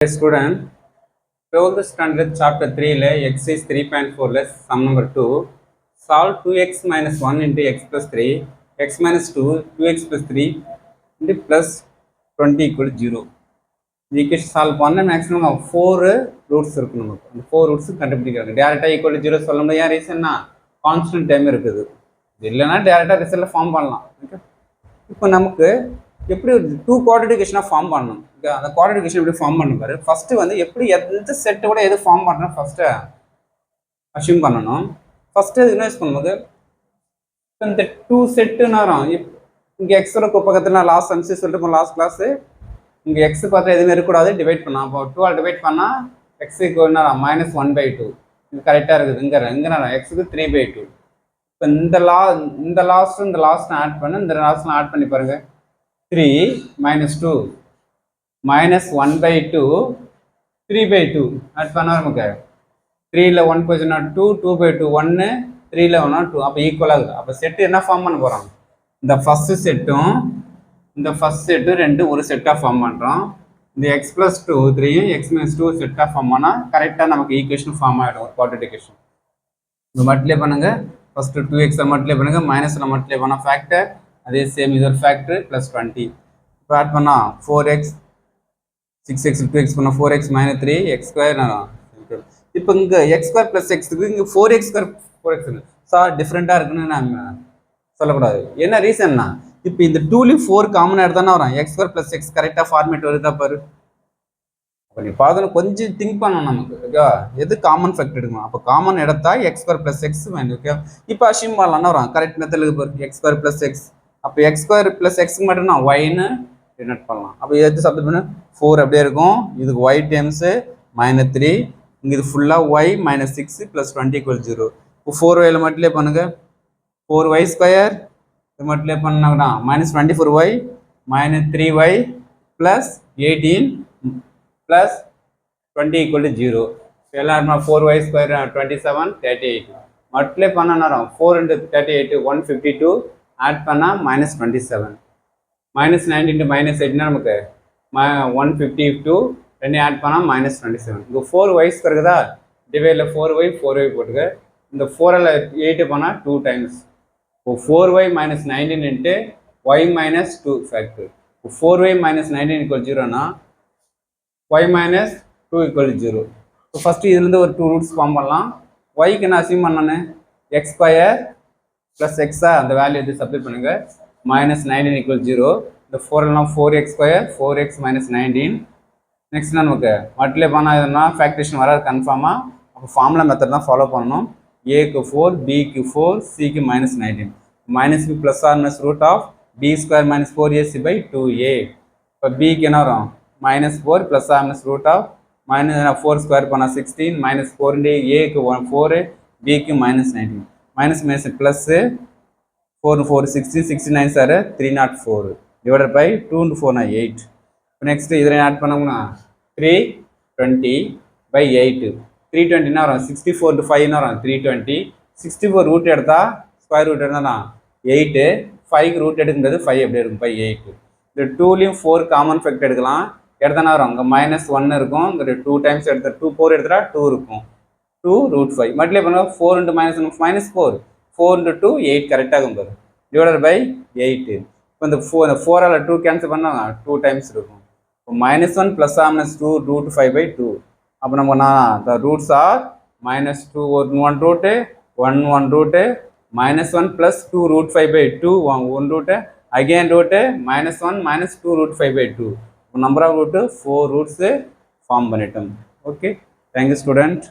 Student, 12th standard chapter 3 exercise 3.4 sum number 2, solve 2x minus 1 into x plus 3, x minus 2, 2x plus 3 into plus 20 equal to 0. The equation solve பண்ண maximum of 4 roots இருக்கு நமக்கு. அந்த 4 roots கண்டுபிடிக்கிறாங்க. டைரக்டா equal to 0 சொல்ல முடியாது. ரீசன்னா constant time இருக்குது. இல்லைன்னா டைரக்டா ரிசல்ட் ஃபார்ம் பண்ணலாம். இப்போ நமக்கு எப்படி ஒரு 2 குவாட்ரேட்டிக் ஈக்குவேஷனா ஃபார்ம் பண்ணணும். அந்த குவாட்ரேட்டிக் ஈக்குவேஷன் எப்படி ஃபார்ம் பண்ண பாரு. ஃபர்ஸ்ட் வந்து எப்படி எந்த செட்டோட எது ஃபார்ம் பண்ணணும் ஃபர்ஸ்ட் அஸ்யூம் பண்ணணும். ஃபர்ஸ்ட் யூஸ் பண்ணும்போது இந்த 2 செட்டுன்னு வரும். இங்கே எக்ஸோட பக்கத்தில் லாஸ்ட் அன்சி சொல்லிட்டு லாஸ்ட் கிளாஸ் இங்கே எக்ஸ் பார்த்தா எதுவுமே இருக்கக்கூடாது, டிவைட் பண்ணலாம். அப்போ 2 டிவைட் பண்ணால் எக்ஸுக்கு என்ன -1/2 இது கரெக்டாக இருக்குது. இங்கே எக்ஸுக்கு 3/2. இப்போ இந்த லாஸ்ட் ஆட் பண்ண இந்த லாஸ்ட் ஆட் பண்ணி பாருங்க. 3 minus 2 minus 1/2 3/2 ஆட் பண்ணா நமக்கு 3ல 1 போச்சுன்னா 2 2/2 1 3ல 1 2 அப்போ ஈக்குவல் ஆகுது. அப்போ செட் என்ன ஃபார்ம் பண்ண போகிறோம்? இந்த ஃபர்ஸ்ட் செட்டும் இந்த ஃபர்ஸ்ட் செட்டு ரெண்டு ஒரு செட்டாக ஃபார்ம் பண்ணுறோம். இந்த எக்ஸ் ப்ளஸ் 2 3 எக்ஸ் மைனஸ் 2 செட்டாக ஃபார்ம் பண்ணால் கரெக்டாக நமக்கு ஈக்குவேஷன் ஃபார்ம் ஆகிடும். ஒரு குவாட்ரேட்டிக் ஈக்குவேஷன் இது மல்டிப்ளை பண்ணுங்க. ஃபர்ஸ்ட் 2x மல்டிப்ளை பண்ணுங்க, மைனஸில் மல்டிப்ளை பண்ணால் ஃபேக்டர், அதே சேம் இது ஒரு ஃபேக்டர் ப்ளஸ் 20. இப்போ ஆட் பண்ணால் 4x 6x 2x பண்ணால் 4x minus 3 x ஸ்கொயர். இப்போ இங்கே எக்ஸ் ஸ்கொயர் ப்ளஸ் எக்ஸுக்கு இங்கே 4x ஸ்கொயர் 4x சார் டிஃப்ரெண்ட்டாக இருக்குன்னு நம்ம சொல்லக்கூடாது. என்ன ரீசன்னா இப்போ இந்த 2லையும் 4 காமனாக எடுத்தானே வரும். எக்ஸ் ஸ்கொயர் ப்ளஸ் எக்ஸ் கரெக்டாக ஃபார்மேட் வருதா பாரு. அப்போ நீ பார்த்தோன்னா கொஞ்சம் திங்க் பண்ணணும் நமக்கு. ஓகே, எது காமன் ஃபேக்டர் எடுக்கணும். அப்போ காமன் எடுத்தா எக்ஸ் ஸ்கொயர் ப்ளஸ் எக்ஸ் வேணும். ஓகே, இப்போ அஷ்யூம் பண்ணலாம்னா வரும் கரெக்ட் மெத்தடுக்கு பாரு. எக்ஸ் ஸ்கொயர் ப்ளஸ் எக்ஸ், அப்போ எக்ஸ் ஸ்கொயர் ப்ளஸ் எக்ஸ்க்கு மட்டும் நான் ஒய்னு டினோட் பண்ணலாம். அப்போ எது சப்ஜெக்ட் பண்ணு 4 அப்படியே இருக்கும். இதுக்கு ஒய் டைம்ஸு -3, இங்கே இது ஃபுல்லாக ஒய் -6 ப்ளஸ் 20 = 0. இப்போ 4y மல்டிப்ளை பண்ணுங்க. 4y ஸ்கொயர் இது மல்டிப்ளை பண்ணாங்கன்னா -24y -3y ப்ளஸ் 18 ப்ளஸ் 20 = 0. எல்லாருமா 4y ஸ்கொயர் 27 38 மல்டிப்ளை பண்ண நேரம் 4 × 38 152 ஆட் பண்ணால் -27 -9 × -8 நமக்கு 152 ரெண்டு ஆட் பண்ணால் -27. இங்கே 4y ஸ்கொயர் இருக்குதா, டிவைடில் 4y போட்டுக்க. இந்த 4ல் 8 பண்ணால் 2 டைம்ஸ். இப்போ 4y - 19 இன்ட்டு y - 2 ஃபேக்டர். இப்போ 4y - 19 = 0னா y - 2 = 0. இப்போ ஃபஸ்ட்டு இதுலேருந்து ஒரு 2 ரூட்ஸ் ஃபார்ம் பண்ணலாம். yக்கு என்ன அசியூம் பண்ணானே எக்ஸ் ஸ்கொயர் ப்ளஸ் எக்ஸா அந்த வேல்யூ எடுத்து சப்ஸ்டிட்யூட் பண்ணுங்க. -19 = 0. இந்த 4எல்லாம் 4x ஸ்கொயர் 4x - 19. நெக்ஸ்ட் நமக்கு மல்டிப்ளை பண்ணால் எதுனா ஃபேக்டரேஷன் வராது கன்ஃபார்மாக. அப்போ ஃபார்முலா மெத்தட் தான் ஃபாலோ பண்ணணும். ஏக்கு 4 பிக்கு 4 சிக்கு -19 -b plus or minus root of b square - 4ac/2a. இப்போ பிக்கு என்ன வரும் -4 plus or minus root of -4 square பண்ணால் 16 -4 × ஏக்கு 4 பிக்கு -19 minus plus 4 4 60 69 sir 304 divided by 2 × 4 8. இப்போ நெக்ஸ்ட் இதில் ஆட் பண்ணோம்னா 320/8 320 வரும். 64 × 5 வரும் 320. 64 ரூட் எடுத்தால் ஸ்கொயர் ரூட் எடுத்தால் 8. 5க்கு ரூட் எடுக்கும்போது 5 எப்படி இருக்கும் /8. இந்த 2லையும் 4 காமன் ஃபேக்டர் எடுக்கலாம். எடுத்தானா வரும் இங்கே -1 இருக்கும். இங்கே 2 டைம்ஸ் எடுத்த 2 4 எடுத்துட்டா 2 இருக்கும். 2√5 மல்டிப்ளை பண்ணுவோம். 4 × -4 4 × 2 8 கரெக்டாக இருக்கும் பாரு. Divided by 8. இப்போ இந்த 4ஆல் 2 கேன்சல் பண்ணால் 2 டைம்ஸ் இருக்கும். இப்போ -1 ப்ளஸ் ஆர் மைனஸ் 2 √5/2. அப்போ நம்ம the roots are -2 1 root 1 root -1 plus 2 √5/2 1 root again root -1 - 2 √5/2. number of root 4 roots form பண்ணிட்டோம். Okay, thank you student.